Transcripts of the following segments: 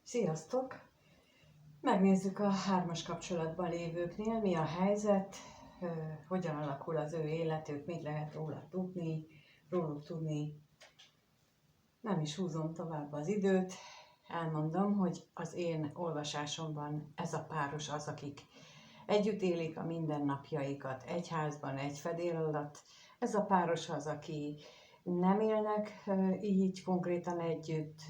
Sziasztok! Megnézzük a hármas kapcsolatban lévőknél, mi a helyzet, hogyan alakul az ő életük, mit lehet róluk tudni. Nem is húzom tovább az időt, elmondom, hogy az én olvasásomban ez a páros az, akik együtt élik a mindennapjaikat egy házban, egy fedél alatt. Ez a páros az, aki nem élnek így konkrétan együtt,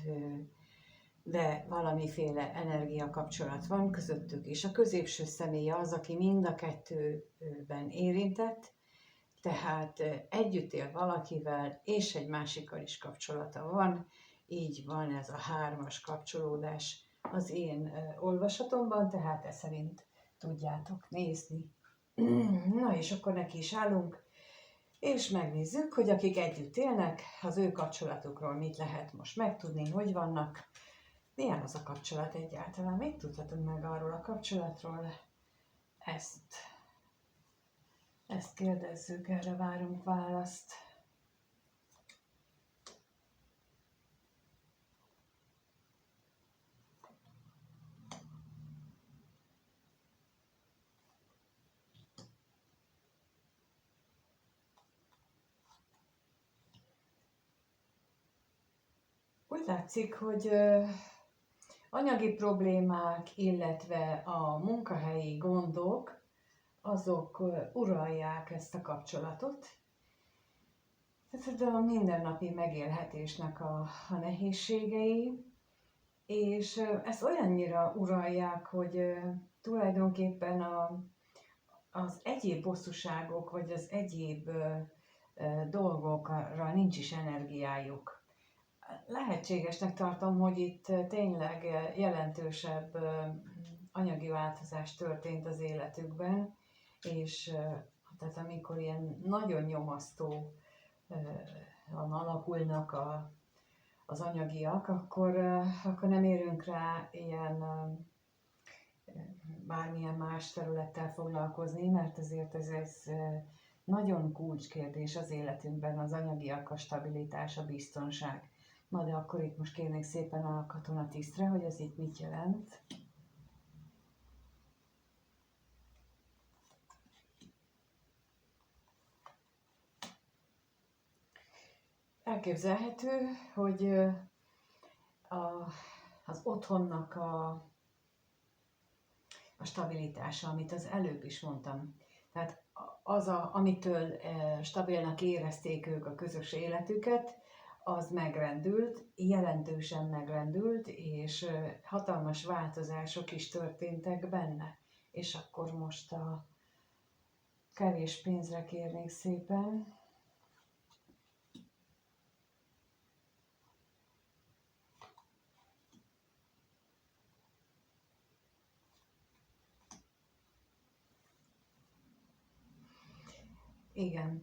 de valamiféle energiakapcsolat van közöttük, és a középső személy az, aki mind a kettőben érintett, tehát együtt él valakivel, és egy másikkal is kapcsolata van, így van ez a hármas kapcsolódás az én olvasatomban, tehát ezt szerint tudjátok nézni. Na és akkor neki is állunk, és megnézzük, hogy akik együtt élnek, az ő kapcsolatukról mit lehet most megtudni, hogy vannak. Milyen az a kapcsolat egyáltalán? Mit tudhatunk meg arról a kapcsolatról? Ezt kérdezzük, erre várunk választ. Úgy látszik, hogy anyagi problémák, illetve a munkahelyi gondok, azok uralják ezt a kapcsolatot. Tehát a mindennapi megélhetésnek a nehézségei, és ezt olyannyira uralják, hogy tulajdonképpen az egyéb bosszúságok, vagy az egyéb dolgokra nincs is energiájuk. Lehetségesnek tartom, hogy itt tényleg jelentősebb anyagi változás történt az életükben, és tehát amikor ilyen nagyon nyomasztó alakulnak az anyagiak, akkor nem érünk rá ilyen bármilyen más területtel foglalkozni, mert azért ez nagyon kulcskérdés az életünkben, az anyagiak, a stabilitás, a biztonság. Na de akkor itt most kérnék szépen a katonatisztre, hogy ez itt mit jelent. Elképzelhető, hogy az otthonnak a stabilitása, amit az előbb is mondtam. Tehát amitől stabilnak érezték ők a közös életüket, az megrendült, jelentősen megrendült, és hatalmas változások is történtek benne. És akkor most a kevés pénzre kérnék szépen. Igen.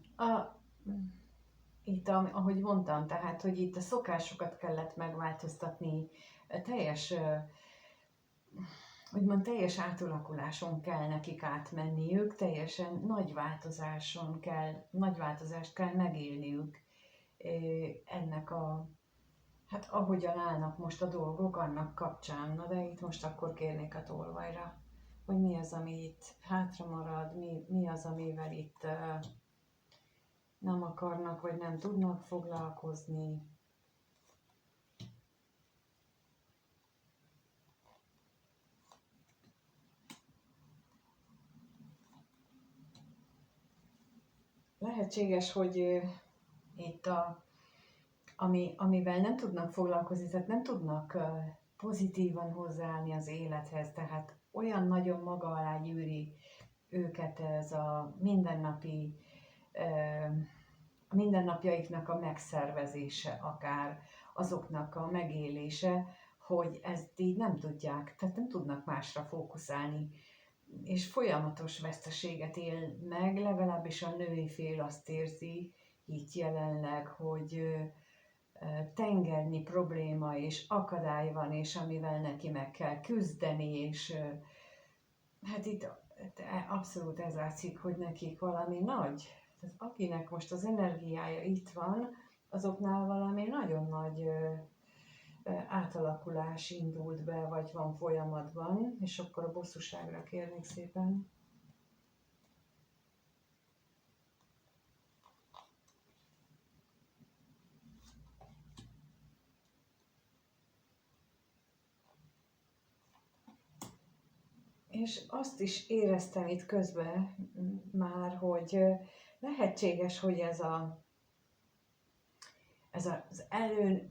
Itt, ahogy mondtam, tehát, hogy itt a szokásokat kellett megváltoztatni, teljes átalakuláson kell nekik átmenniük, teljesen nagy változást kell megélniük ennek hát ahogyan állnak most a dolgok, annak kapcsán. Na de itt most akkor kérnék a tolvajra, hogy mi az, ami itt hátra marad, mi az, amivel itt nem akarnak, vagy nem tudnak foglalkozni. Lehetséges, hogy itt amivel nem tudnak foglalkozni, tehát nem tudnak pozitívan hozzáállni az élethez, tehát olyan nagyon maga alá gyűri őket ez a mindennapjaiknak a megszervezése, akár azoknak a megélése, hogy ezt így nem tudják, tehát nem tudnak másra fókuszálni, és folyamatos veszteséget él meg, legalábbis a női fél azt érzi itt jelenleg, hogy tengernyi probléma és akadály van, és amivel neki meg kell küzdeni, és hát itt abszolút ez látszik, hogy nekik valami nagy, tehát akinek most az energiája itt van, azoknál valami nagyon nagy átalakulás indult be, vagy van folyamatban, és akkor a bosszúságra kérnék szépen. És azt is éreztem itt közben már, hogy lehetséges, hogy ez az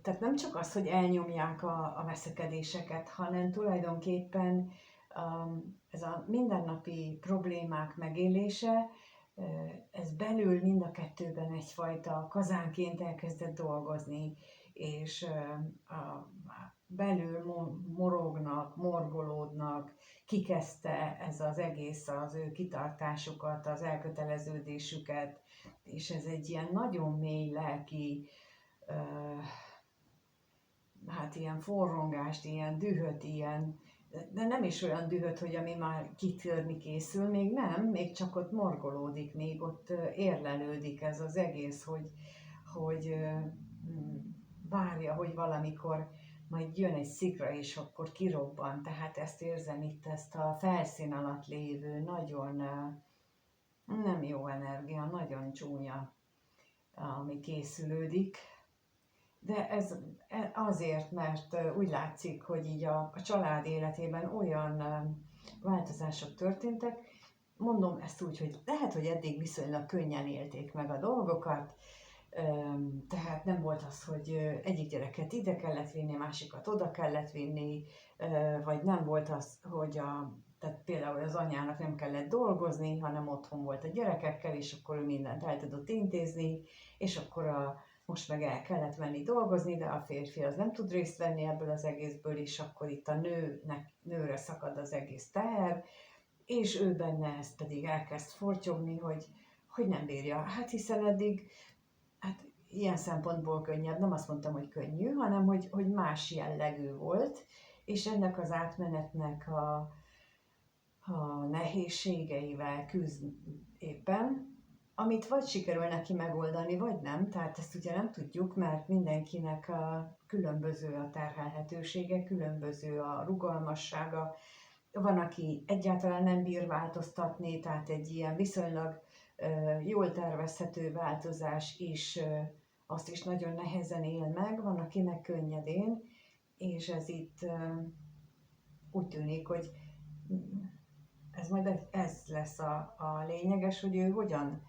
tehát nem csak az, hogy elnyomják a veszekedéseket, hanem tulajdonképpen ez a mindennapi problémák megélése, ez belül mind a kettőben egyfajta kazánként elkezdett dolgozni, és belül morognak, morgolódnak, kikezdte ez az egész az ő kitartásukat, az elköteleződésüket, és ez egy ilyen nagyon mély lelki, hát ilyen forrongást, ilyen dühöt, de nem is olyan dühöt, hogy ami már kitörni készül, még nem, még csak ott morgolódik, még ott érlelődik ez az egész, hogy várja, hogy valamikor majd jön egy szikra, és akkor kirobban. Tehát ezt érzem itt, ezt a felszín alatt lévő, nagyon nem jó energia, nagyon csúnya, ami készülődik. De ez azért, mert úgy látszik, hogy így a család életében olyan változások történtek. Mondom ezt úgy, hogy lehet, hogy eddig viszonylag könnyen élték meg a dolgokat, tehát nem volt az, hogy egyik gyereket ide kellett vinni, másikat oda kellett vinni, vagy nem volt az, hogy tehát például az anyának nem kellett dolgozni, hanem otthon volt a gyerekekkel, és akkor ő mindent el tudott intézni, és akkor most meg el kellett menni dolgozni, de a férfi az nem tud részt venni ebből az egészből, és akkor itt a nőre szakad az egész teher, és ő benne ezt pedig elkezd fortyogni, hogy nem bírja. Hát hiszen eddig, hát ilyen szempontból könnyebb, nem azt mondtam, hogy könnyű, hanem hogy más jellegű volt, és ennek az átmenetnek a nehézségeivel küzd éppen, amit vagy sikerül neki megoldani, vagy nem, tehát ezt ugye nem tudjuk, mert mindenkinek különböző a terhelhetősége, különböző a rugalmassága. Van, aki egyáltalán nem bír változtatni, tehát egy ilyen viszonylag jól tervezhető változás is, azt is nagyon nehezen él meg, van, akinek könnyedén, és ez itt úgy tűnik, hogy ez majd ez lesz a lényeges, hogy ő hogyan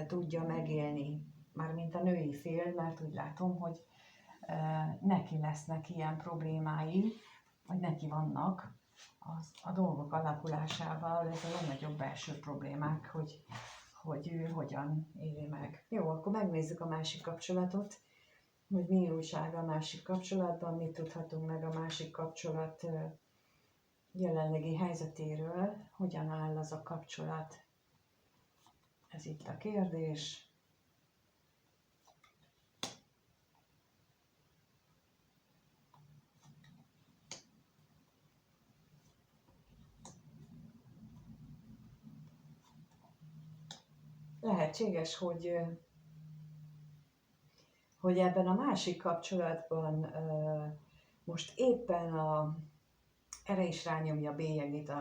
tudja megélni, mármint a női fél, mert úgy látom, hogy neki lesznek ilyen problémái, vagy neki vannak a dolgok alakulásával, ez a legnagyobb belső problémák, hogy ő hogyan éli meg. Jó, akkor megnézzük a másik kapcsolatot, hogy mi újság a másik kapcsolatban, mit tudhatunk meg a másik kapcsolat jelenlegi helyzetéről, hogyan áll az a kapcsolat. Ez itt a kérdés. Lehetséges, hogy ebben a másik kapcsolatban most éppen erre is rányomja bélyegét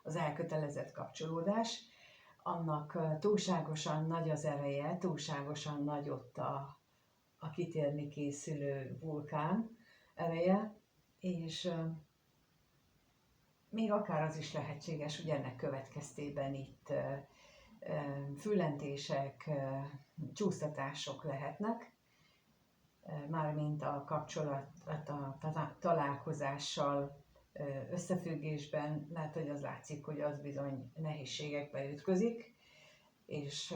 az elkötelezett kapcsolódás, annak túlságosan nagy az ereje, túlságosan nagy ott a kitérni készülő vulkán ereje, és még akár az is lehetséges, hogy ennek következtében itt füllentések, csúsztatások lehetnek, mármint a kapcsolat, a találkozással összefüggésben, lehet, hogy az látszik, hogy az bizony nehézségekbe ütközik, és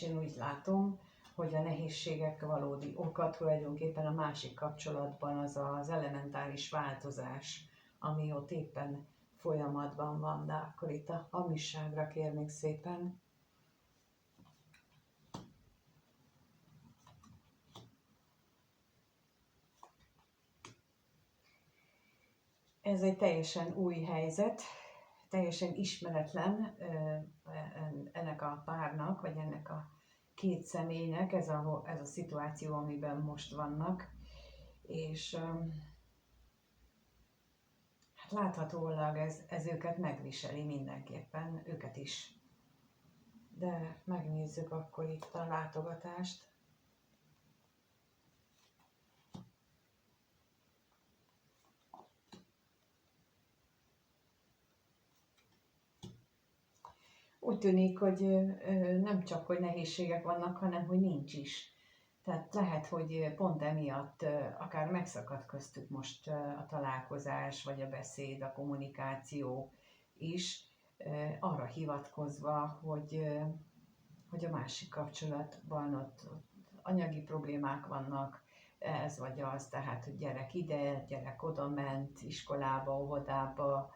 én úgy látom, hogy a nehézségek valódi oka tulajdonképpen a másik kapcsolatban az elementáris változás, ami ott éppen folyamatban van, de akkor itt a hamisságra kérnék szépen. Ez egy teljesen új helyzet, teljesen ismeretlen ennek a párnak, vagy ennek a két személynek ez a szituáció, amiben most vannak. és hát láthatólag ez őket megviseli mindenképpen, őket is. De megnézzük akkor itt a látogatást. Úgy tűnik, hogy nem csak, hogy nehézségek vannak, hanem, hogy nincs is. Tehát lehet, hogy pont emiatt akár megszakadt köztük most a találkozás, vagy a beszéd, a kommunikáció is, arra hivatkozva, hogy a másik kapcsolatban ott anyagi problémák vannak, ez vagy az, tehát hogy gyerek ide, gyerek oda ment, iskolába, óvodába,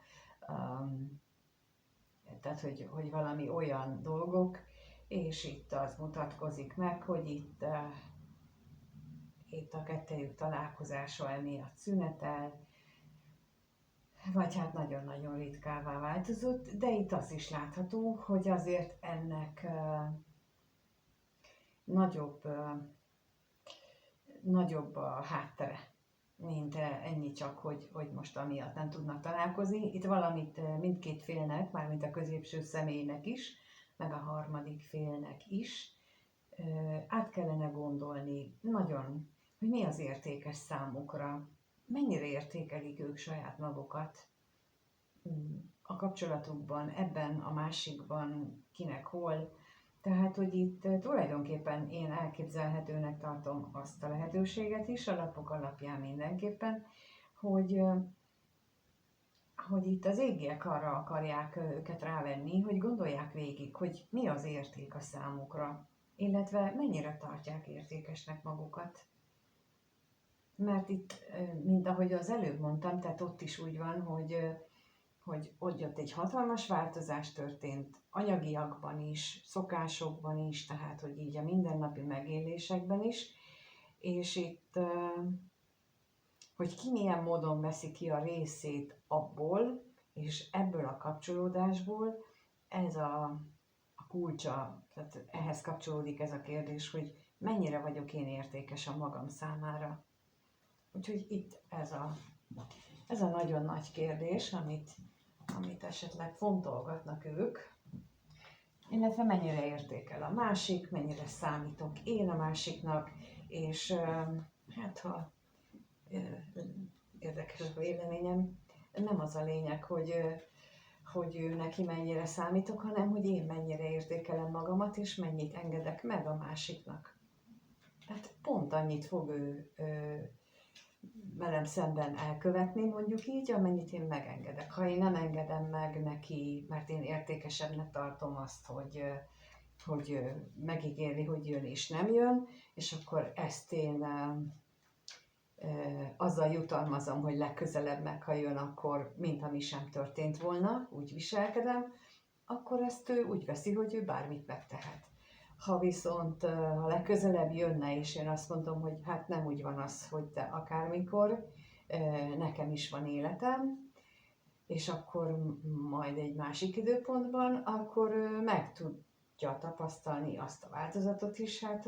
tehát hogy valami olyan dolgok, és itt az mutatkozik meg, hogy itt a kettejük találkozása emiatt szünetel, vagy hát nagyon-nagyon ritkává változott, de itt az is látható, hogy azért ennek nagyobb a háttere, mint ennyi csak, hogy most amiatt nem tudnak találkozni. Itt valamit mindkét félnek, mármint a középső személynek is, meg a harmadik félnek is át kellene gondolni nagyon, hogy mi az értékes számukra, mennyire értékelik ők saját magukat a kapcsolatukban, ebben, a másikban, kinek hol. Tehát, hogy itt tulajdonképpen én elképzelhetőnek tartom azt a lehetőséget is, a lapok alapján mindenképpen, hogy itt az égiek arra akarják őket rávenni, hogy gondolják végig, hogy mi az érték a számukra, illetve mennyire tartják értékesnek magukat. Mert itt, mint ahogy az előbb mondtam, tehát ott is úgy van, hogy ott egy hatalmas változás történt, anyagiakban is, szokásokban is, tehát hogy így a mindennapi megélésekben is, és itt, hogy ki milyen módon veszi ki a részét abból, és ebből a kapcsolódásból, ez a kulcsa, tehát ehhez kapcsolódik ez a kérdés, hogy mennyire vagyok én értékes a magam számára. Úgyhogy itt ez a nagyon nagy kérdés, amit esetleg fontolgatnak ők, illetve mennyire értékel a másik, mennyire számítok én a másiknak, és hát ha érdekes a véleményem, nem az a lényeg, hogy ő neki mennyire számítok, hanem hogy én mennyire értékelem magamat, és mennyit engedek meg a másiknak. Hát pont annyit fog ő velem szemben elkövetni, mondjuk így, amennyit én megengedek. Ha én nem engedem meg neki, mert én értékesebbnek tartom azt, hogy megígéri, hogy jön és nem jön, és akkor ezt én azzal jutalmazom, hogy legközelebb meg, ha jön, akkor mint ami sem történt volna, úgy viselkedem, akkor ezt ő úgy veszi, hogy ő bármit megtehet. Ha viszont a legközelebb jönne, és én azt mondom, hogy hát nem úgy van az, hogy te akármikor, nekem is van életem, és akkor majd egy másik időpontban, akkor meg tudja tapasztalni azt a változatot is, hát,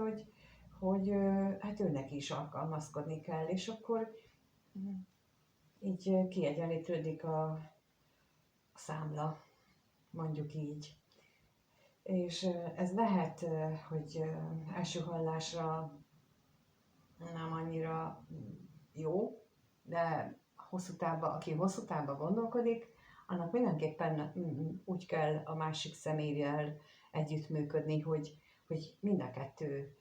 hogy hát őnek is alkalmazkodni kell, és akkor így kiegyenlítődik a számla, mondjuk így. És ez lehet, hogy első hallásra nem annyira jó, de aki hosszú távban gondolkodik, annak mindenképpen úgy kell a másik személyvel együttműködni, hogy mind a kettő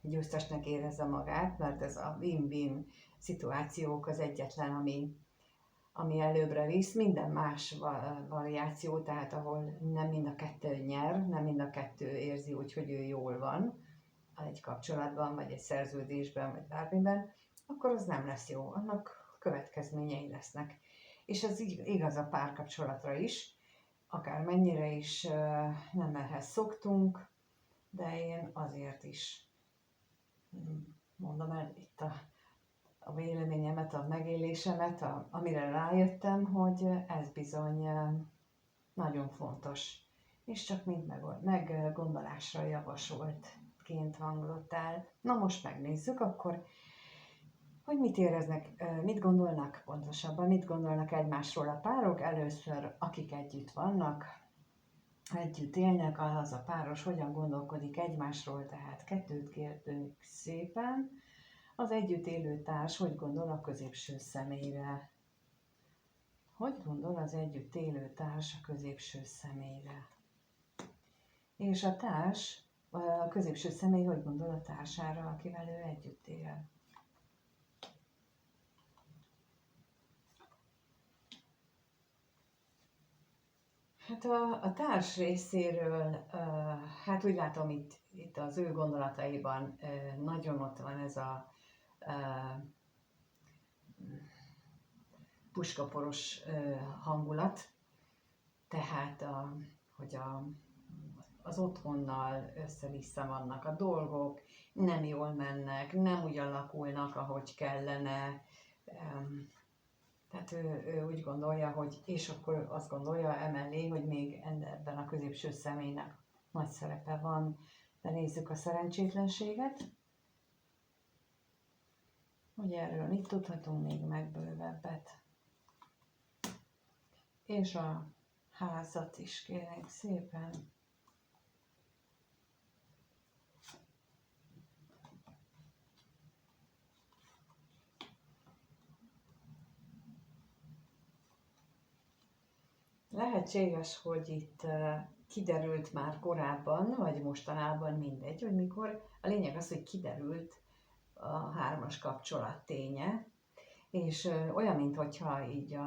győztesnek érezze magát, mert ez a win-win szituációk az egyetlen, ami előbbre visz, minden más variáció, tehát ahol nem mind a kettő nyer, nem mind a kettő érzi úgy, hogy ő jól van egy kapcsolatban, vagy egy szerződésben, vagy bármiben, akkor az nem lesz jó, annak következményei lesznek. És ez igaz a párkapcsolatra is, akár mennyire is nem ehhez szoktunk, de én azért is mondom el itt a véleményemet, a megélésemet, amire rájöttem, hogy ez bizony nagyon fontos, és csak mind meggondolásra javasoltként hangzott el. Na most megnézzük, akkor hogy mit éreznek, mit gondolnak pontosabban, mit gondolnak egymásról a párok. Először, akik együtt vannak, együtt élnek, az a páros hogyan gondolkodik egymásról, tehát kettőt kértünk szépen. Az együtt élő társ hogy gondol a középső személyre? Hogy gondol az együtt élő társ a középső személyre? És a társ, a középső személy hogy gondol a társára, akivel ő együtt él? Hát a társ részéről, hát úgy látom itt az ő gondolataiban nagyon ott van ez a puskaporos hangulat, tehát hogy az otthonnal össze-vissza vannak a dolgok, nem jól mennek, nem úgy alakulnak, ahogy kellene. Tehát ő úgy gondolja, hogy, és akkor azt gondolja emellé, hogy még ebben a középső személynek nagy szerepe van. De nézzük a szerencsétlenséget, hogy erről mit tudhatunk még meg bővebbet. És a házat is kérek szépen. Lehetséges, hogy itt kiderült már korábban, vagy mostanában, mindegy, hogy mikor. A lényeg az, hogy kiderült a hármas kapcsolat ténye, és olyan, mintha így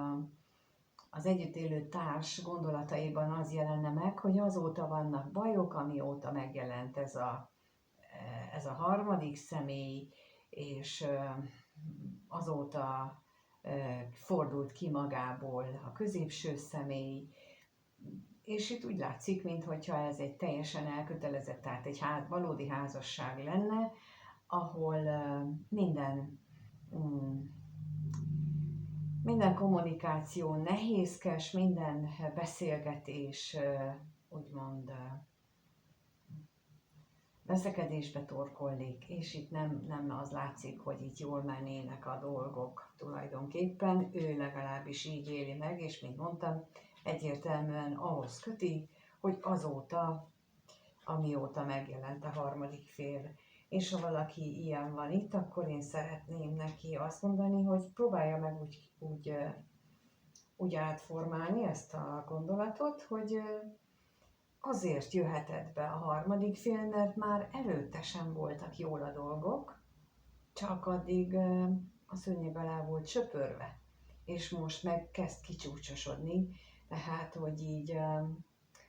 az együtt élő társ gondolataiban az jelenne meg, hogy azóta vannak bajok, amióta megjelent ez a harmadik személy, és azóta fordult ki magából a középső személy, és itt úgy látszik, mintha ez egy teljesen elkötelezett, tehát egy valódi házasság lenne, ahol minden kommunikáció nehézkes, minden beszélgetés úgymond veszekedésbe torkollik, és itt nem az látszik, hogy itt jól mennének a dolgok tulajdonképpen. Ő legalábbis így éli meg, és mint mondtam, egyértelműen ahhoz köti, hogy azóta, amióta megjelent a harmadik fél. És ha valaki ilyen van itt, akkor én szeretném neki azt mondani, hogy próbálja meg úgy átformálni ezt a gondolatot, hogy azért jöhetett be a harmadik fél, mert már előtte sem voltak jól a dolgok, csak addig a szőnyeg alá volt söpörve, és most meg kezd kicsúcsosodni, tehát hogy így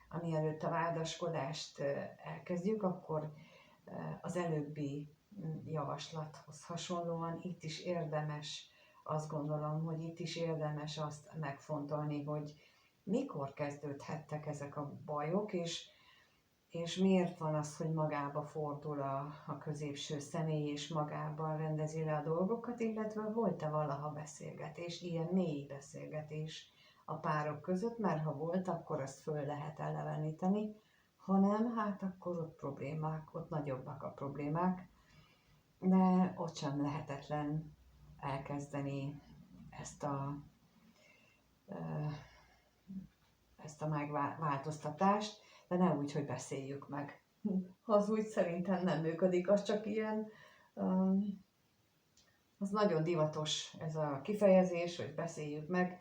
amielőtt a vádaskodást elkezdjük, akkor az előbbi javaslathoz hasonlóan itt is érdemes, azt gondolom, hogy itt is érdemes azt megfontolni, hogy mikor kezdődhettek ezek a bajok, és miért van az, hogy magába fordul a középső személy, és magában rendezi le a dolgokat, illetve volt-e valaha beszélgetés, ilyen mély beszélgetés a párok között, mert ha volt, akkor azt föl lehet eleveníteni, ha nem, hát akkor ott problémák, ott nagyobbak a problémák, de ott sem lehetetlen elkezdeni ezt a megváltoztatást, de ne úgy, hogy beszéljük meg. Az úgy szerintem nem működik, az csak ilyen, az nagyon divatos ez a kifejezés, hogy beszéljük meg,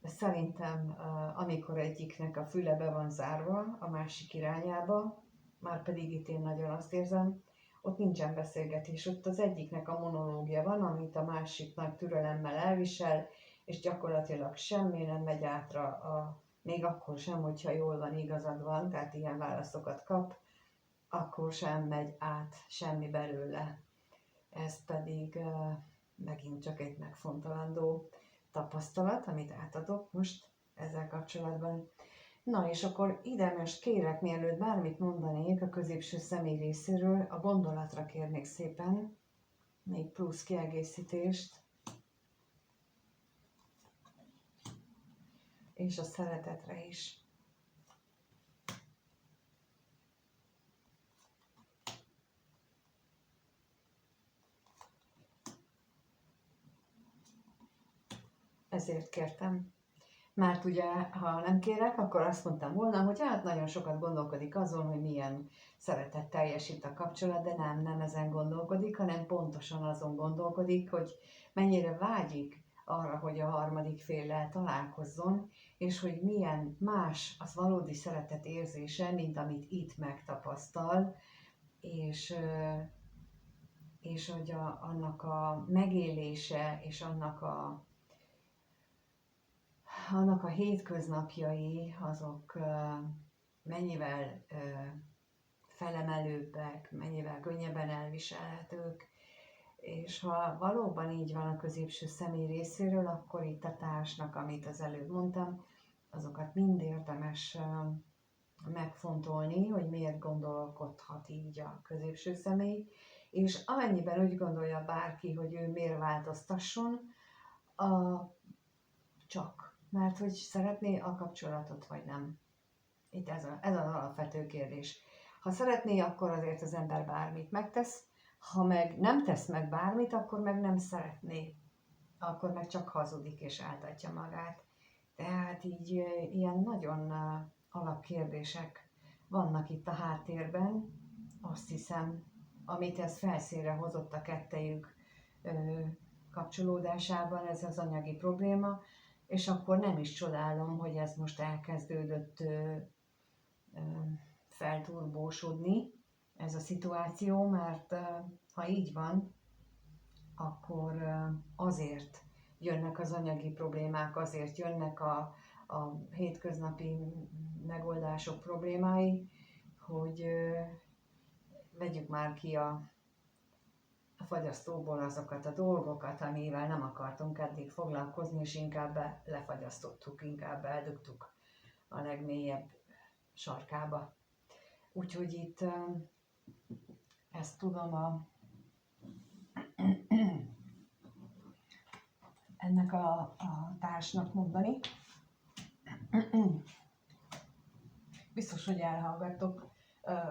de szerintem amikor egyiknek a füle be van zárva a másik irányába, már pedig itt én nagyon azt érzem, ott nincsen beszélgetés, ott az egyiknek a monológia van, amit a másiknak türelemmel elvisel, és gyakorlatilag semmi nem megy átra, még akkor sem, hogyha jól van, igazad van, tehát ilyen válaszokat kap, akkor sem megy át semmi belőle. Ez pedig megint csak egy megfontolandó tapasztalat, amit átadok most ezzel kapcsolatban. Na és akkor ide most kérek, mielőtt bármit mondanék a középső személy részéről, a gondolatra kérnék szépen még plusz kiegészítést, és a szeretetre is. ezért kértem. Mert ugye, ha nem kérek, akkor azt mondtam volna, hogy hát nagyon sokat gondolkodik azon, hogy milyen szeretet teljesít a kapcsolat, de nem ezen gondolkodik, hanem pontosan azon gondolkodik, hogy mennyire vágyik arra, hogy a harmadik féllel találkozzon, és hogy milyen más az valódi szeretet érzése, mint amit itt megtapasztal, és hogy annak a megélése, és annak a hétköznapjai, azok mennyivel felemelőbbek, mennyivel könnyebben elviselhetők, és ha valóban így van a középső személy részéről, akkor itt a társnak, amit az előbb mondtam, azokat mind érdemes megfontolni, hogy miért gondolkodhat így a középső személy, és amennyiben úgy gondolja bárki, hogy ő miért változtasson, csak. Mert hogy szeretné a kapcsolatot, vagy nem. Itt ez az alapvető kérdés. Ha szeretné, akkor azért az ember bármit megtesz, ha meg nem tesz meg bármit, akkor meg nem szeretné. Akkor meg csak hazudik és áltatja magát. Tehát így ilyen nagyon alapkérdések vannak itt a háttérben, azt hiszem, amit ez felszínre hozott a kettejük kapcsolódásában, ez az anyagi probléma, és akkor nem is csodálom, hogy ez most elkezdődött felturbósodni, ez a szituáció, mert ha így van, akkor azért jönnek az anyagi problémák, azért jönnek a hétköznapi megoldások problémái, hogy vegyük már ki a fagyasztóból azokat a dolgokat, amivel nem akartunk eddig foglalkozni, és inkább lefagyasztottuk, inkább eldugtuk a legmélyebb sarkába. Úgyhogy itt ezt tudom ennek a társnak mondani. Biztos, hogy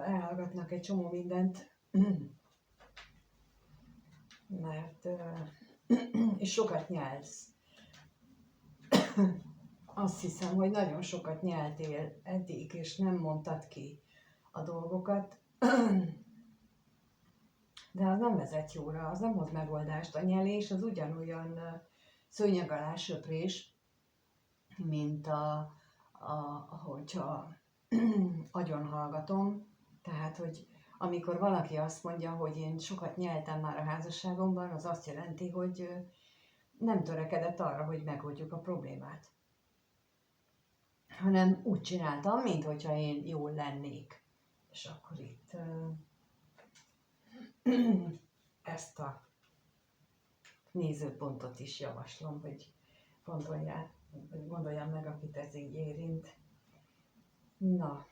elhallgatnak egy csomó mindent, mert és sokat nyelsz. Azt hiszem, hogy nagyon sokat nyeltél eddig, és nem mondtad ki a dolgokat, de az nem vezet jóra, az nem hoz megoldást. A nyelés az ugyanolyan szőnyeg alá söprés, mint hogyha agyon hallgatom. Tehát, hogy amikor valaki azt mondja, hogy én sokat nyeltem már a házasságomban, az azt jelenti, hogy nem törekedett arra, hogy megoldjuk a problémát. Hanem úgy csináltam, minthogyha én jól lennék. És akkor itt ezt a nézőpontot is javaslom, hogy gondoljam meg, akit ez így érint. Na,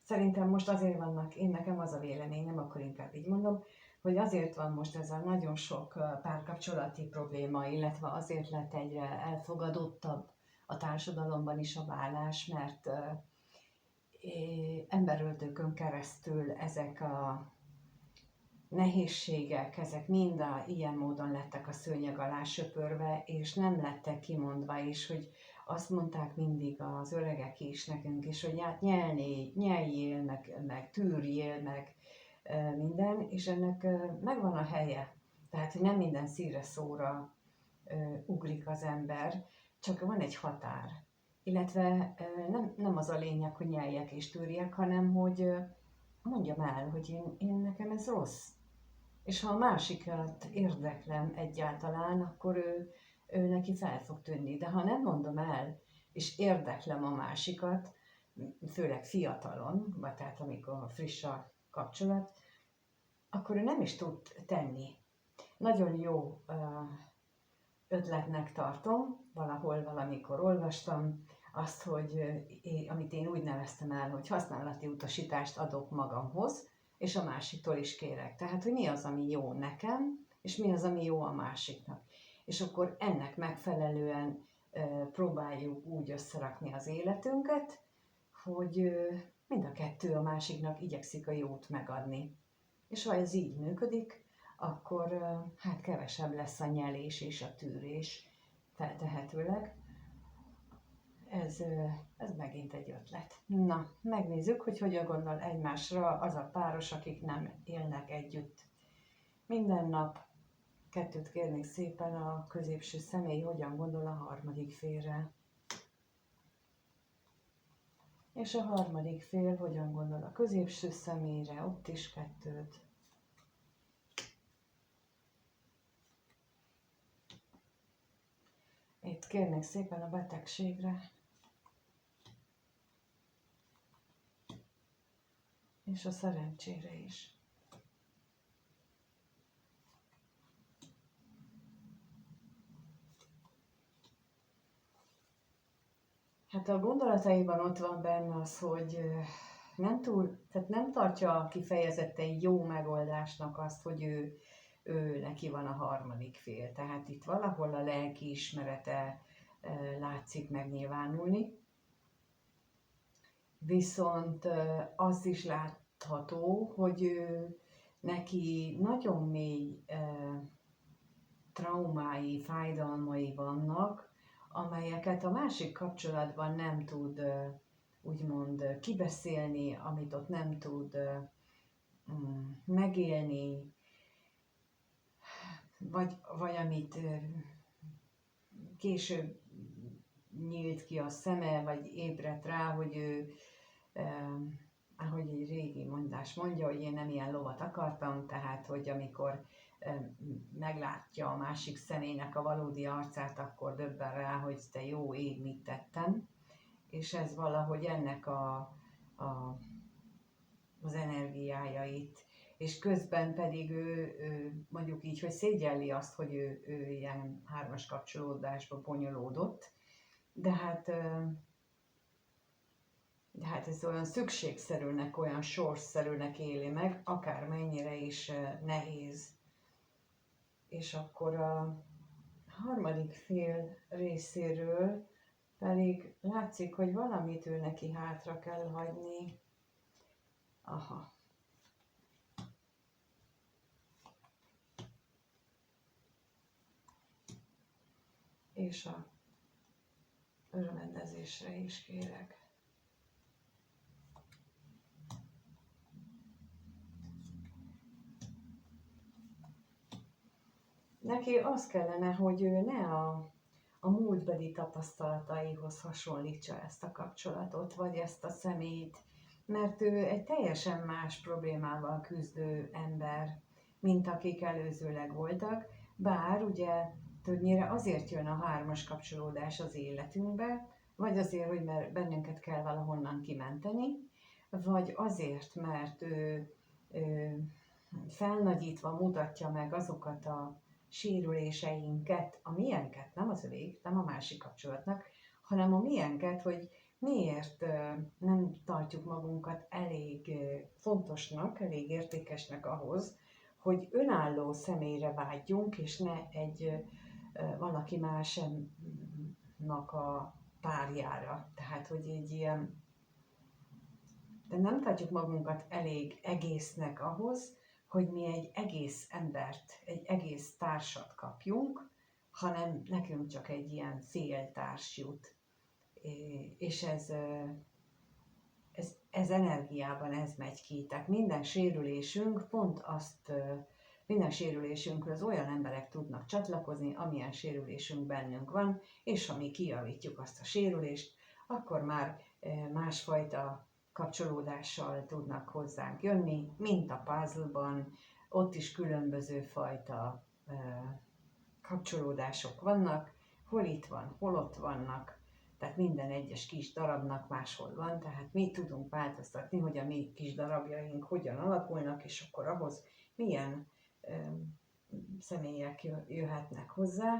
szerintem most azért vannak, nekem az a véleményem, akkor inkább így mondom, hogy azért van most ez a nagyon sok párkapcsolati probléma, illetve azért lett egyre elfogadottabb a társadalomban is a vállás, mert emberöltőkön keresztül ezek a nehézségek, ezek mind ilyen módon lettek a szőnyeg alá söpörve, és nem lettek kimondva is, hogy azt mondták mindig az öregek is nekünk is, hogy hát nyeljél, meg tűrjél, meg minden, és ennek megvan a helye. Tehát, hogy nem minden szíre szóra ugrik az ember, csak van egy határ. Illetve nem az a lényeg, hogy nyeljek és tűrjek, hanem hogy mondjam el, hogy én nekem ez rossz. És ha a másikat érdeklem egyáltalán, akkor ő neki fel fog tűnni. De ha nem mondom el, és érdeklem a másikat, főleg fiatalon, vagy tehát amikor friss a kapcsolat, akkor ő nem is tud tenni. Nagyon jó ötletnek tartom, valahol valamikor olvastam azt, hogy amit én úgy neveztem el, hogy használati utasítást adok magamhoz, és a másiktól is kérek. Tehát, hogy mi az, ami jó nekem, és mi az, ami jó a másiknak. És akkor ennek megfelelően próbáljuk úgy összerakni az életünket, hogy mind a kettő a másiknak igyekszik a jót megadni. És ha ez így működik, akkor hát kevesebb lesz a nyelés és a tűrés feltehetőleg. Ez megint egy ötlet. Na, megnézzük, hogy hogyan gondol egymásra az a páros, akik nem élnek együtt minden nap. Kettőt kérnék szépen, a középső személy hogyan gondol a harmadik félre. És a harmadik fél hogyan gondol a középső személyre, ott is kettőt. Itt kérnék szépen a betegségre. És a szerencsére is. Hát a gondolataiban ott van benne az, hogy tehát nem tartja kifejezetten jó megoldásnak azt, hogy ő neki van a harmadik fél. Tehát itt valahol a lelki ismerete látszik megnyilvánulni. Viszont az is látható, hogy neki nagyon mély traumái, fájdalmai vannak, amelyeket a másik kapcsolatban nem tud úgymond kibeszélni, amit ott nem tud megélni, vagy amit később nyílt ki a szeme, vagy ébredt rá, hogy ő, ahogy egy régi mondás mondja, hogy én nem ilyen lovat akartam, tehát hogy amikor meglátja a másik személynek a valódi arcát, akkor döbben rá, hogy te jó ég, mit tettem. És ez valahogy ennek az energiájait. És közben pedig ő mondjuk így, hogy szégyelli azt, hogy ő ilyen hármas kapcsolódásba bonyolódott, de hát ez olyan szükségszerűnek, olyan sorsszerűnek éli meg, akármennyire is nehéz. És akkor a harmadik fél részéről pedig látszik, hogy valamit ő neki hátra kell hagyni. Aha. És a örvendezésre is kérek. Neki az kellene, hogy ő ne a múltbeli tapasztalataihoz hasonlítsa ezt a kapcsolatot, vagy ezt a személyt, mert ő egy teljesen más problémával küzdő ember, mint akik előzőleg voltak, bár ugye többnyire azért jön a hármas kapcsolódás az életünkbe, vagy azért, hogy mert bennünket kell valahonnan kimenteni, vagy azért, mert ő felnagyítva mutatja meg azokat a sérüléseinket, a miénket, nem az övék, nem a másik kapcsolatnak, hanem a miénket, hogy miért nem tartjuk magunkat elég fontosnak, elég értékesnek ahhoz, hogy önálló személyre vágyjunk, és ne egy valaki másnak a párjára. Tehát, hogy egy ilyen, de nem tartjuk magunkat elég egésznek ahhoz, hogy mi egy egész embert, egy egész társat kapjunk, hanem nekünk csak egy ilyen féltárs jut. És ez energiában ez megy ki. Tehát minden sérülésünk pont azt, minden sérülésünkről az olyan emberek tudnak csatlakozni, amilyen sérülésünk bennünk van, és ha mi kijavítjuk azt a sérülést, akkor már másfajta kapcsolódással tudnak hozzánk jönni, mint a puzzle-ban, ott is különböző fajta kapcsolódások vannak, hol itt van, hol ott vannak, tehát minden egyes kis darabnak máshol van, tehát mi tudunk változtatni, hogy a mi kis darabjaink hogyan alakulnak, és akkor ahhoz milyen személyek jöhetnek hozzá.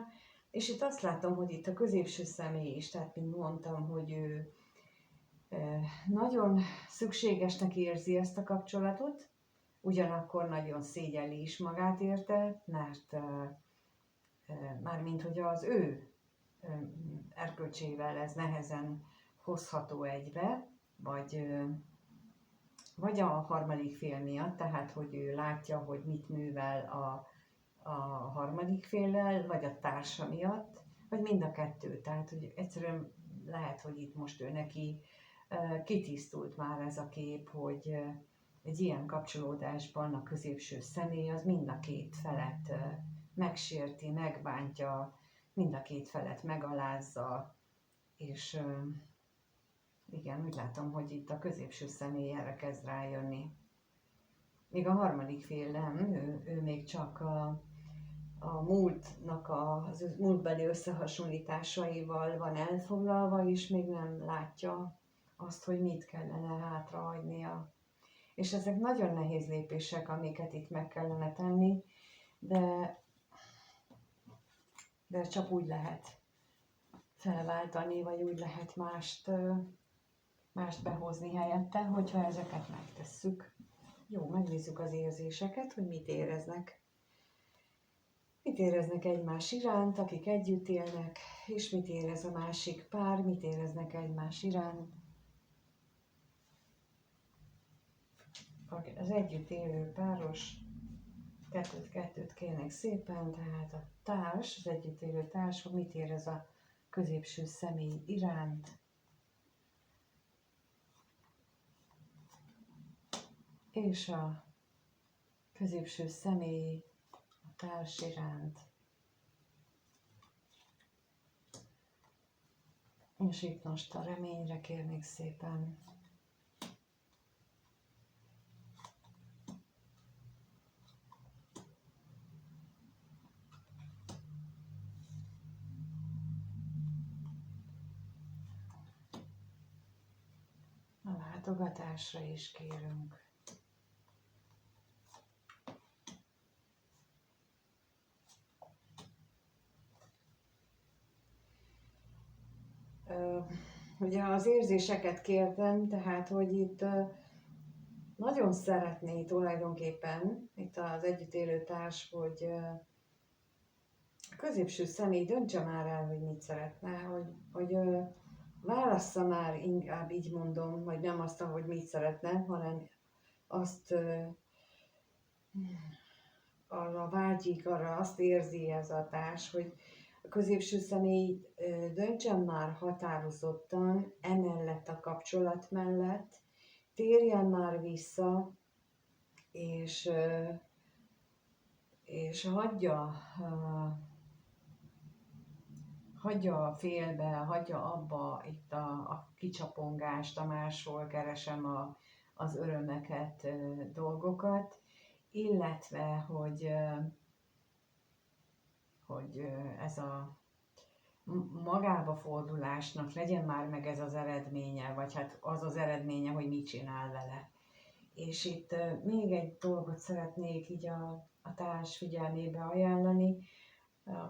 És itt azt látom, hogy itt a középső személy is, tehát mint mondtam, hogy ő nagyon szükségesnek érzi ezt a kapcsolatot, ugyanakkor nagyon szégyelli is magát érte, mert mármint hogy az ő erkölcsével ez nehezen hozható egybe, vagy vagy a harmadik fél miatt, tehát hogy ő látja, hogy mit művel a harmadik féllel, vagy a társa miatt, vagy mind a kettő. Tehát, hogy egyszerűen lehet, hogy itt most ő neki kitisztult már ez a kép, hogy egy ilyen kapcsolódásban a középső személy az mind a két felet megsérti, megbántja, mind a két felet megalázza, és igen, úgy látom, hogy itt a középső személy erre kezd rájönni. Még a harmadik fél nem, ő még csak a múltnak az múltbeli összehasonlításaival van elfoglalva, és még nem látja azt, hogy mit kellene hátrahagynia. És ezek nagyon nehéz lépések, amiket itt meg kellene tenni, de csak úgy lehet felváltani, vagy úgy lehet mást behozni helyette, hogyha ezeket megtesszük. Jó, megnézzük az érzéseket, hogy mit éreznek. Mit éreznek egymás iránt, akik együtt élnek, és mit érez a másik pár, mit éreznek egymás iránt. Az együtt élő páros kettőt kérnek szépen, tehát a társ, az együtt élő társ, mit érez a középső személy iránt, és a középső személy a társ iránt. És itt most a reményre kérnék szépen. A látogatásra is kérünk. Ugye az érzéseket kértem, tehát hogy itt nagyon szeretné tulajdonképpen itt az együtt élő társ, hogy a középső személy döntse már el, hogy mit szeretne, hogy válassza már, inkább így mondom, hogy nem azt, hogy mit szeretne, hanem azt arra vágyik, arra azt érzi ez a társ, hogy a középső személy döntsen már határozottan emellett a kapcsolat mellett, térjen már vissza, és hagyja félbe, hagyja abba itt a kicsapongást, a máshol keresem az örömeket, dolgokat, illetve, hogy ez a magába fordulásnak legyen már meg ez az eredménye, vagy hát az az eredménye, hogy mit csinál vele. És itt még egy dolgot szeretnék így a társ figyelmébe ajánlani,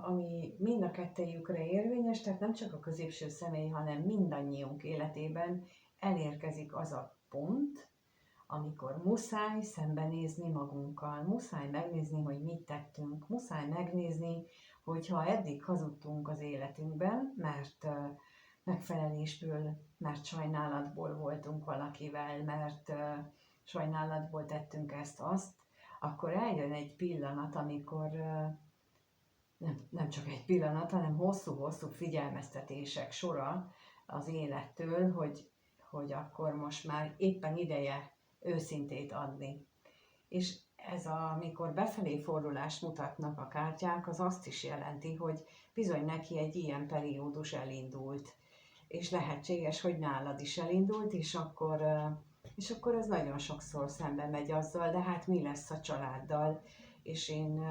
ami mind a kettejükre érvényes, tehát nem csak a középső személy, hanem mindannyiunk életében elérkezik az a pont, amikor muszáj szembenézni magunkkal, muszáj megnézni, hogy mit tettünk, muszáj megnézni, hogyha eddig hazudtunk az életünkben, mert megfelelésből, mert sajnálatból voltunk valakivel, mert sajnálatból tettünk ezt-azt, akkor eljön egy pillanat, amikor nem csak egy pillanat, hanem hosszú-hosszú figyelmeztetések sora az élettől, hogy akkor most már éppen ideje őszintét adni. És ez amikor befelé fordulást mutatnak a kártyák, az azt is jelenti, hogy bizony neki egy ilyen periódus elindult. És lehetséges, hogy nálad is elindult, és akkor ez nagyon sokszor szembe megy azzal, de hát mi lesz a családdal? És én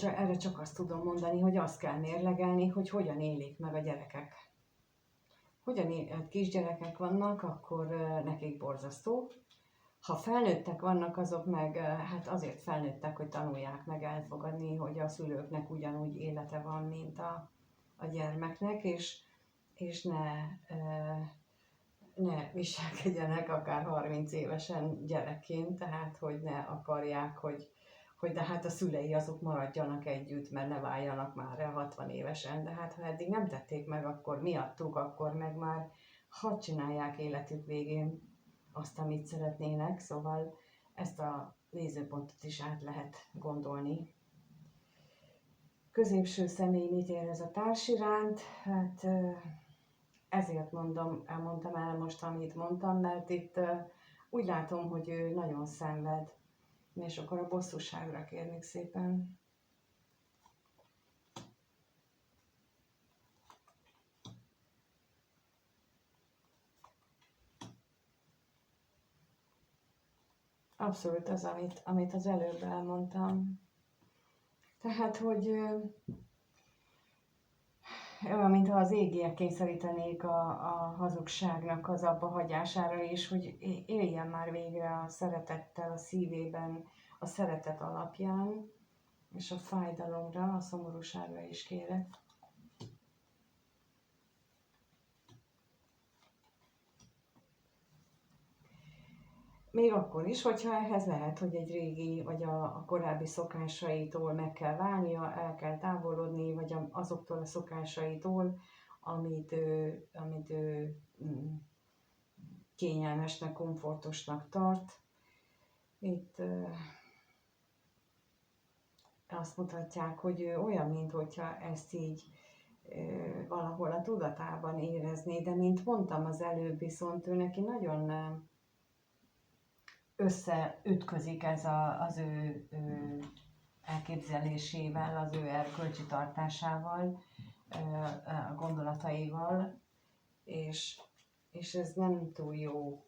erre csak azt tudom mondani, hogy azt kell mérlegelni, hogy hogyan élik meg a gyerekek. Kisgyerekek vannak, akkor nekik borzasztó. Ha felnőttek vannak, azok meg hát azért felnőttek, hogy tanulják meg elfogadni, hogy a szülőknek ugyanúgy élete van, mint a gyermeknek, és ne viselkedjenek akár 30 évesen gyerekként, tehát hogy ne akarják, hogy de hát a szülei azok maradjanak együtt, mert ne váljanak már el 60 évesen, de hát ha eddig nem tették meg, akkor miattuk, akkor meg már hadd csinálják életük végén azt, amit szeretnének, szóval ezt a nézőpontot is át lehet gondolni. Középső személy mit érez a társ iránt? Hát ezért elmondtam el most, amit mondtam, mert itt úgy látom, hogy ő nagyon szenved, és akkor a bosszúságra kérnék szépen. Abszolút az, amit az előbb elmondtam. Tehát, hogy olyan, mintha az égiek kényszerítenék a hazugságnak az abba hagyására is, hogy éljen már végre a szeretettel a szívében, a szeretet alapján, és a fájdalomra, a szomorúságra is kérek. Még akkor is, hogyha ehhez lehet, hogy egy régi, vagy a korábbi szokásaitól meg kell válnia, el kell távolodni, vagy azoktól a szokásaitól, amit ő kényelmesnek, komfortosnak tart. Itt azt mutatják, hogy ő olyan, mintha ezt így valahol a tudatában érezné, de mint mondtam az előbb, viszont ő neki nagyon összeütközik ez az ő elképzelésével, az ő erkölcsi tartásával, a gondolataival, és ez nem túl jó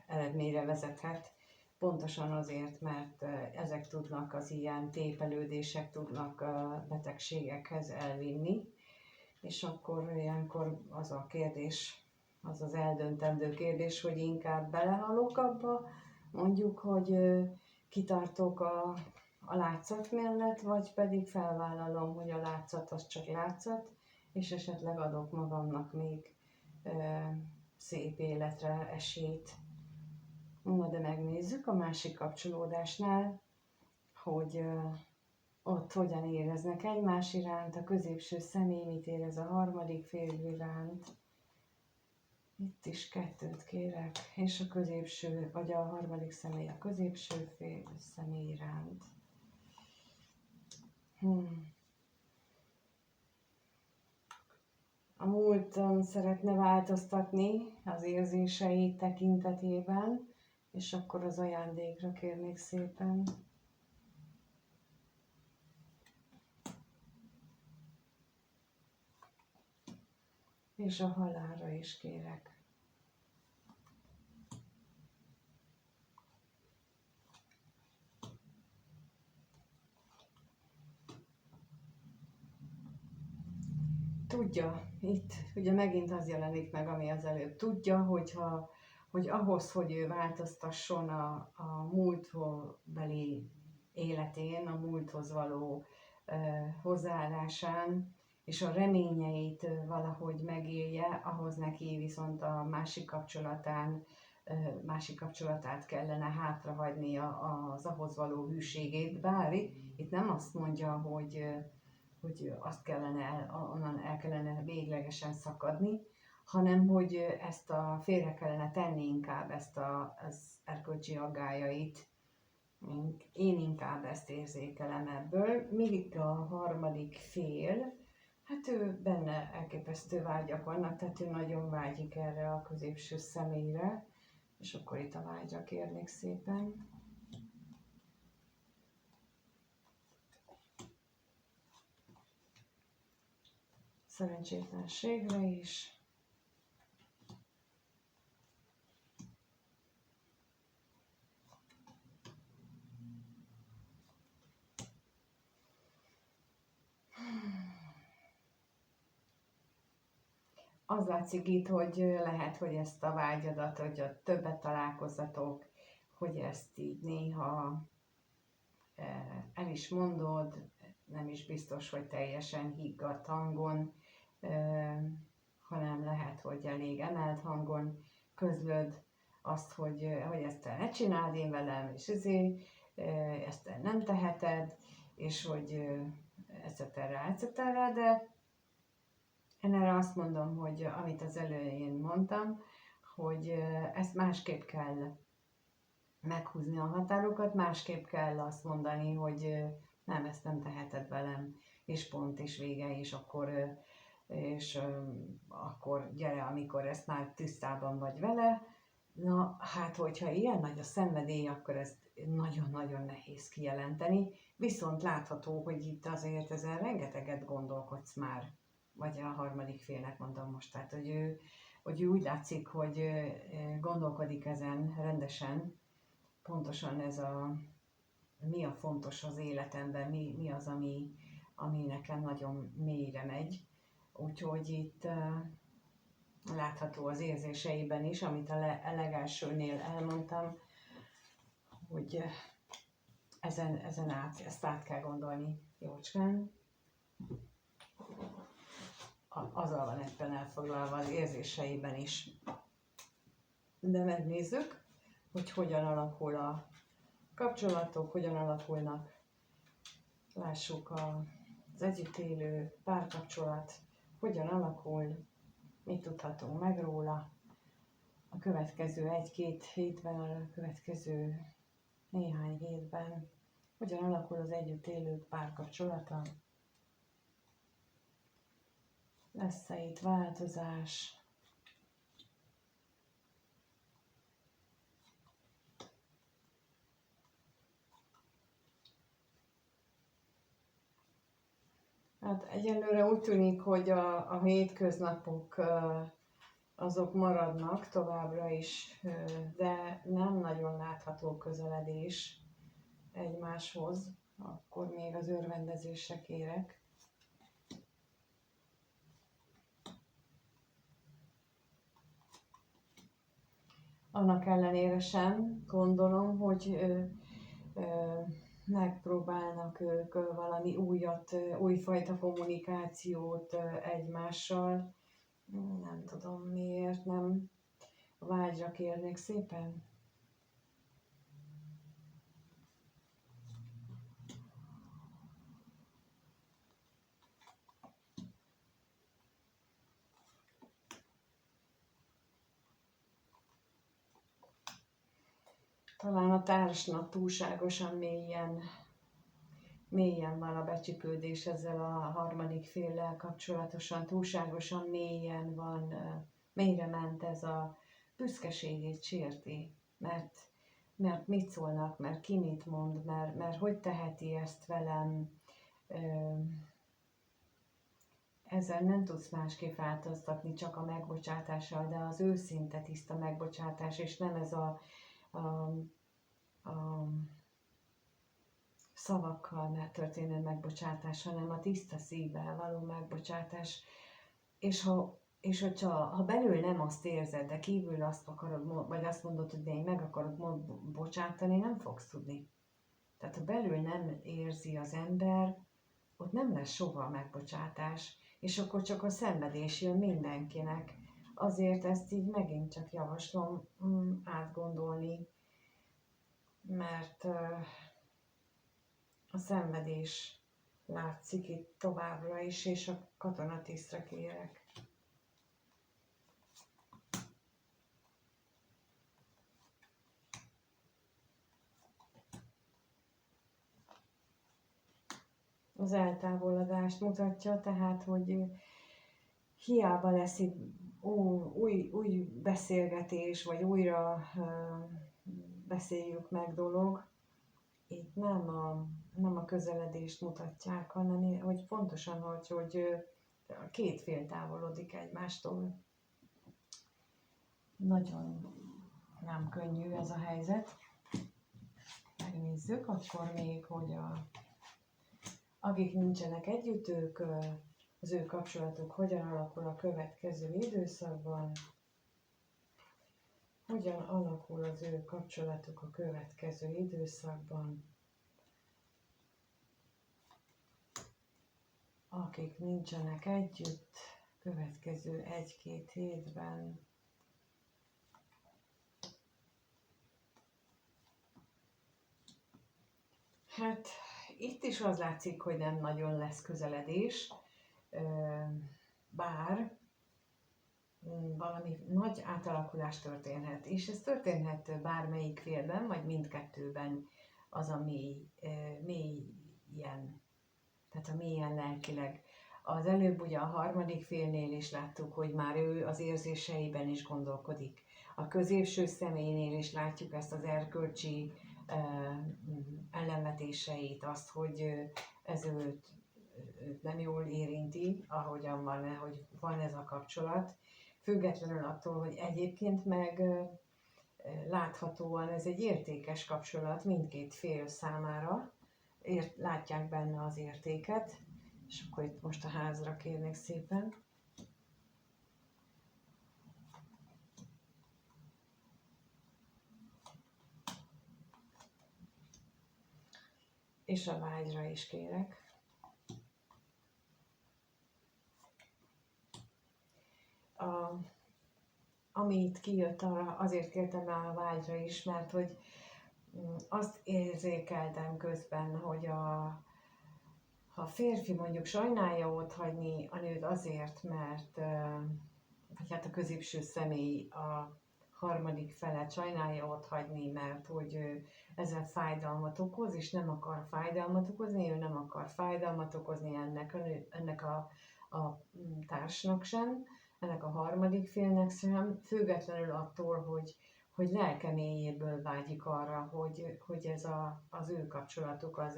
eredményre vezethet, pontosan azért, mert ezek tudnak, az ilyen tépelődések tudnak betegségekhez elvinni, és akkor ilyenkor az a kérdés, az az eldöntendő kérdés, hogy inkább belehalok abba, mondjuk, hogy kitartok a látszat mellett, vagy pedig felvállalom, hogy a látszat az csak látszat, és esetleg adok magamnak még szép életre esélyt. Na, de megnézzük a másik kapcsolódásnál, hogy ott hogyan éreznek egymás iránt, a középső személy mit érez a harmadik férfi iránt. Itt is 2 kérek, és a középső, vagy a harmadik személy a középső személy iránt. A múlton szeretne változtatni az érzései tekintetében, és akkor az ajándékra kérnék szépen. És a halálra is kérek. Tudja, itt ugye megint az jelenik meg, ami az előbb. Tudja, hogy ahhoz, hogy ő változtasson a múltbeli életén, a múlthoz való hozzáállásán, és a reményeit valahogy megélje, ahhoz neki viszont a másik kapcsolatát kellene hátrahagynia, az ahhoz való hűségét, bár itt nem azt mondja, hogy azt kellene, onnan el kellene véglegesen szakadni, hanem hogy ezt félre kellene tenni inkább, az erkölcsi aggályait. Én inkább ezt érzékelem ebből, míg a harmadik fél, hát ő benne elképesztő vágyak vannak, tehát ő nagyon vágyik erre a középső személyre, és akkor itt a vágyak kérnék szépen. Szerencsétlenségre is. Az látszik itt, hogy lehet, hogy ezt a vágyadat, hogy a többet találkozzatok, hogy ezt így néha el is mondod, nem is biztos, hogy teljesen higgadt hangon, hanem lehet, hogy elég emelt hangon közlöd azt, hogy ezt te ne csináld én velem, és ezt te nem teheted, és hogy etc. de Én erre azt mondom, hogy amit az elején mondtam, hogy ezt másképp kell meghúzni a határokat, másképp kell azt mondani, hogy nem, ezt nem teheted velem, és pont, és vége, és akkor gyere, amikor ezt már tisztában vagy vele. Na, hát, hogyha ilyen nagy a szenvedély, akkor ezt nagyon-nagyon nehéz kijelenteni, viszont látható, hogy itt azért ezen rengeteget gondolkodsz már, vagy a harmadik félnek mondom most, tehát, hogy ő úgy látszik, hogy gondolkodik ezen rendesen, pontosan ez mi a fontos az életemben, mi az, ami nekem nagyon mélyre megy. Úgyhogy itt látható az érzéseiben is, amit a legelsőnél elmondtam, hogy ezen ezt át kell gondolni jócskán. Azzal van ebben elfoglalva az érzéseiben is. De megnézzük, hogy hogyan alakul a kapcsolatok, hogyan alakulnak. Lássuk az együtt élő párkapcsolat, hogyan alakul, mit tudhatunk meg róla a következő 1-2 hétben, a következő néhány hétben, hogyan alakul az együtt élő párkapcsolata. Lesz-e itt változás? Hát egyelőre úgy tűnik, hogy a hétköznapok azok maradnak továbbra is, de nem nagyon látható közeledés egymáshoz. Akkor még az örvendezésre kérek. Annak ellenére sem gondolom, hogy megpróbálnak ők valami újfajta kommunikációt egymással. Nem tudom miért nem vágyra kérnék szépen. Talán a társnak túlságosan mélyen van a becsipődés ezzel a harmadik féllel kapcsolatosan, túlságosan mélyre ment ez a büszkeségét sérti, mert mit szólnak, mert ki mit mond, mert hogy teheti ezt velem, ezzel nem tudsz másképp változtatni, csak a megbocsátással, de az őszinte tiszta megbocsátás, és nem ez a szavakkal történő megbocsátás, hanem a tiszta szívvel való megbocsátás. És hogyha belül nem azt érzed, de kívül azt akarod, vagy azt mondod, hogy én meg akarok bocsátani, nem fogsz tudni. Tehát ha belül nem érzi az ember, ott nem lesz soha megbocsátás, és akkor csak a szenvedés jön mindenkinek. Azért ezt így megint csak javaslom átgondolni, mert a szenvedés látszik itt továbbra is, és a katonatisztre kérek. Az eltávolodást mutatja, tehát, hogy hiába lesz itt új beszélgetés, vagy újra beszéljük meg dolog, itt nem a közeledést mutatják, hanem hogy pontosan, hogy a két fél távolodik egymástól. Nagyon nem könnyű ez a helyzet. Megnézzük akkor még, hogy akik nincsenek együtt, az ő kapcsolatuk hogyan alakul a következő időszakban. Hogyan alakul az ő kapcsolatuk a következő időszakban? Akik nincsenek együtt, következő 1-2 hétben. Hát itt is az látszik, hogy nem nagyon lesz közeledés. bár valami nagy átalakulás történhet, és ez történhet bármelyik félben, vagy mindkettőben az a mély ilyen, tehát a mélyen lelkileg. Az előbb ugye a harmadik félnél is láttuk, hogy már ő az érzéseiben is gondolkodik. A középső személynél is látjuk ezt az erkölcsi ellenvetéseit, azt, hogy ez őt nem jól érinti, ahogyan van, hogy van ez a kapcsolat. Függetlenül attól, hogy egyébként meg láthatóan ez egy értékes kapcsolat mindkét fél számára, látják benne az értéket, és akkor itt most a házra kérnék szépen. És a vágyra is kérek. Ami itt kijött, arra azért kértem rá a vágyra is, mert hogy azt érzékeltem közben, hogy ha a férfi mondjuk sajnálja otthagyni a nőt azért, mert, vagy hát a középső személy a harmadik felet sajnálja otthagyni, mert hogy ezzel fájdalmat okoz, és nem akar fájdalmat okozni, ő nem akar fájdalmat okozni ennek a társnak sem, ennek a harmadik félnek sem, függetlenül attól, hogy lelke mélyéből vágyik arra, hogy ez az ő kapcsolatuk az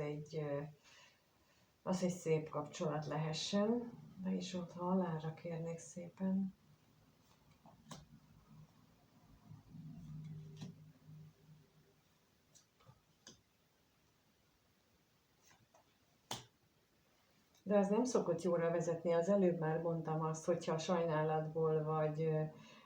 egy szép kapcsolat lehessen. De is ott halára kérnék szépen. De az nem szokott jóra vezetni, az előbb már mondtam azt, hogyha sajnálatból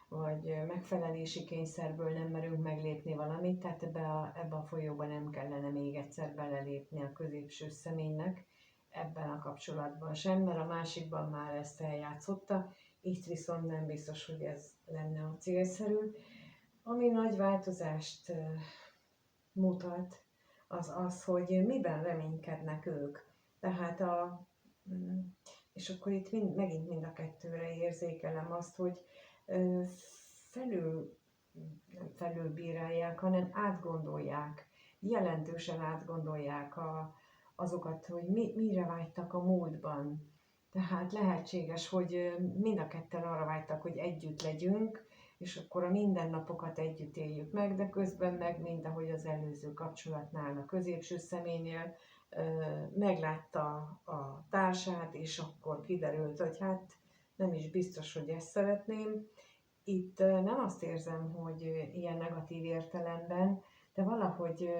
vagy megfelelési kényszerből nem merünk meglépni valamit, tehát ebbe a folyóba nem kellene még egyszer belelépni a középső személynek ebben a kapcsolatban sem, mert a másikban már ezt eljátszotta, itt viszont nem biztos, hogy ez lenne a célszerű. Ami nagy változást mutat, az az, hogy miben reménykednek ők. Tehát és akkor itt megint mind a kettőre érzékelem azt, hogy nem felülbírálják, hanem átgondolják, jelentősen átgondolják azokat, hogy mire vágytak a múltban. Tehát lehetséges, hogy mind a ketten arra vágytak, hogy együtt legyünk, és akkor a mindennapokat együtt éljük meg, de közben meg, mint ahogy az előző kapcsolatnál, a középső személynél, meglátta a társát, és akkor kiderült, hogy hát nem is biztos, hogy ezt szeretném. Itt nem azt érzem, hogy ilyen negatív értelemben, de valahogy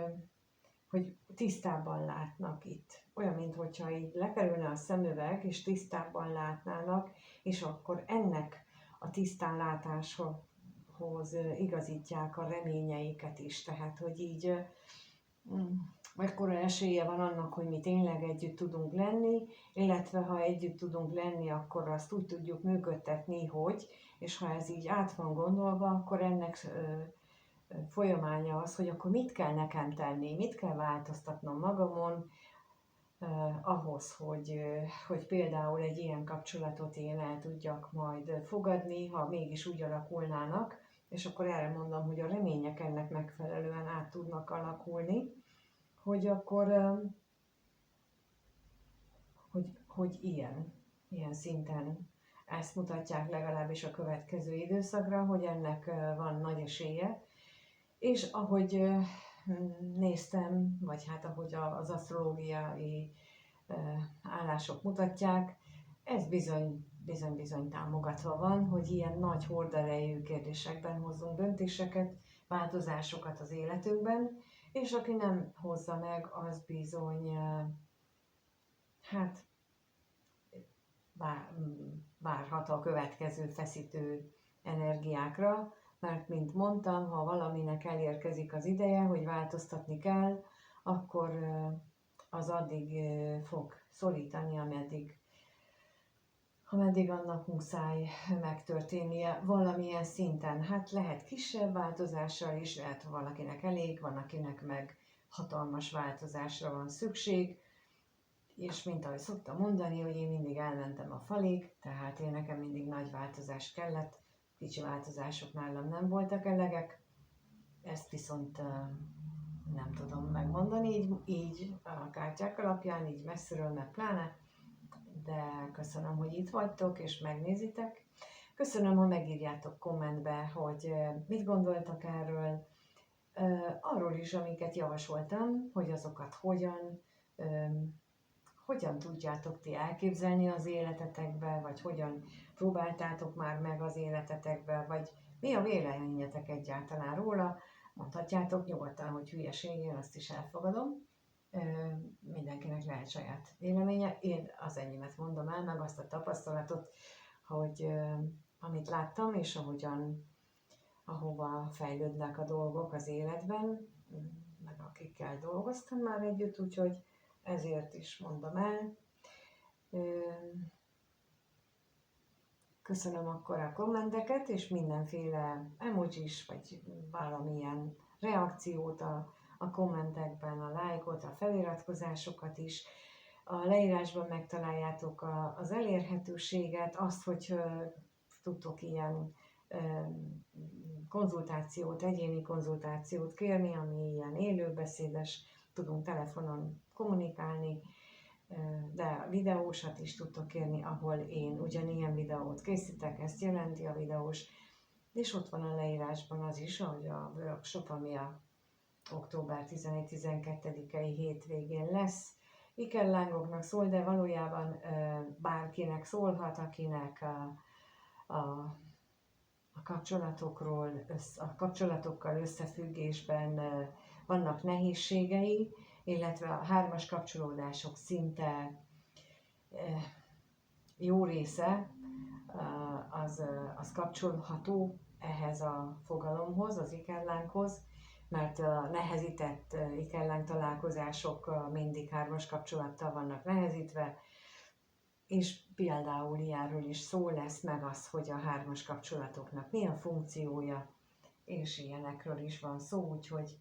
hogy tisztában látnak itt. Olyan, mintha így lekerülne a szemüveg, és tisztában látnának, és akkor ennek a tisztánlátáshoz igazítják a reményeiket is. Tehát, hogy így mekkora esélye van annak, hogy mi tényleg együtt tudunk lenni, illetve ha együtt tudunk lenni, akkor azt úgy tudjuk működtetni, és ha ez így át van gondolva, akkor ennek folyamánya az, hogy akkor mit kell nekem tenni, mit kell változtatnom magamon, ahhoz, hogy például egy ilyen kapcsolatot én el tudjak majd fogadni, ha mégis úgy alakulnának, és akkor erre mondom, hogy a remények ennek megfelelően át tudnak alakulni, hogy akkor, hogy ilyen szinten ezt mutatják legalábbis a következő időszakra, hogy ennek van nagy esélye. És ahogy néztem, vagy hát ahogy az asztrológiai állások mutatják, ez bizony támogatva van, hogy ilyen nagy horderejű kérdésekben hozzunk döntéseket, változásokat az életünkben, és aki nem hozza meg, az bizony, hát várhat a következő feszítő energiákra, mert mint mondtam, ha valaminek elérkezik az ideje, hogy változtatni kell, akkor az addig fog szorítani, ameddig annak muszáj megtörténnie valamilyen szinten. Hát lehet kisebb változással is, lehet valakinek elég, van akinek meg hatalmas változásra van szükség. és mint ahogy szoktam mondani, hogy én mindig elmentem a falig, tehát én nekem mindig nagy változás kellett, kicsi változások nálam nem voltak elegek, ezt viszont nem tudom megmondani így a kártyák alapján, így messziről meg pláne, de köszönöm, hogy itt vagytok és megnézitek. Köszönöm, ha megírjátok kommentbe, hogy mit gondoltak erről, arról is, amiket javasoltam, hogy azokat hogyan tudjátok ti elképzelni az életetekbe, vagy hogyan próbáltátok már meg az életetekbe, vagy mi a véleményetek egyáltalán róla. Mondhatjátok nyugodtan, hogy hülyeség, én azt is elfogadom. Mindenkinek lehet saját véleménye. Én az enyémet mondom el, meg azt a tapasztalatot, hogy amit láttam, és ahova fejlődnek a dolgok az életben, meg akikkel dolgoztam már együtt, úgyhogy ezért is mondom el. Köszönöm akkor a kommenteket, és mindenféle emojis, vagy valamilyen reakciót a kommentekben, a lájkot, a feliratkozásokat is. A leírásban megtaláljátok az elérhetőséget, azt, hogy tudtok ilyen konzultációt, egyéni konzultációt kérni, ami ilyen élőbeszédes, tudunk telefonon kommunikálni, de videósat is tudtok kérni, ahol én ugyanilyen videót készítek, ezt jelenti a videós, és ott van a leírásban az is, hogy a workshop, ami a október 11-12-i hétvégén lesz, ikerlángoknak szól, de valójában bárkinek szólhat, akinek a kapcsolatokkal összefüggésben vannak nehézségei, illetve a hármas kapcsolódások szinte jó része az kapcsolható ehhez a fogalomhoz, az ikerlánkhoz, mert a nehezített ikerlánk találkozások mindig hármas kapcsolattal vannak nehezítve, és például ilyenről is szó lesz, meg az, hogy a hármas kapcsolatoknak mi a funkciója, és ilyenekről is van szó, úgyhogy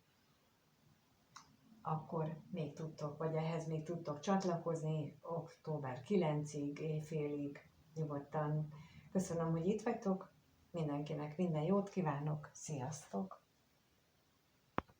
akkor még tudtok, vagy ehhez még tudtok csatlakozni október 9-ig, éjfélig nyugodtan. Köszönöm, hogy itt vagytok, mindenkinek minden jót kívánok, sziasztok!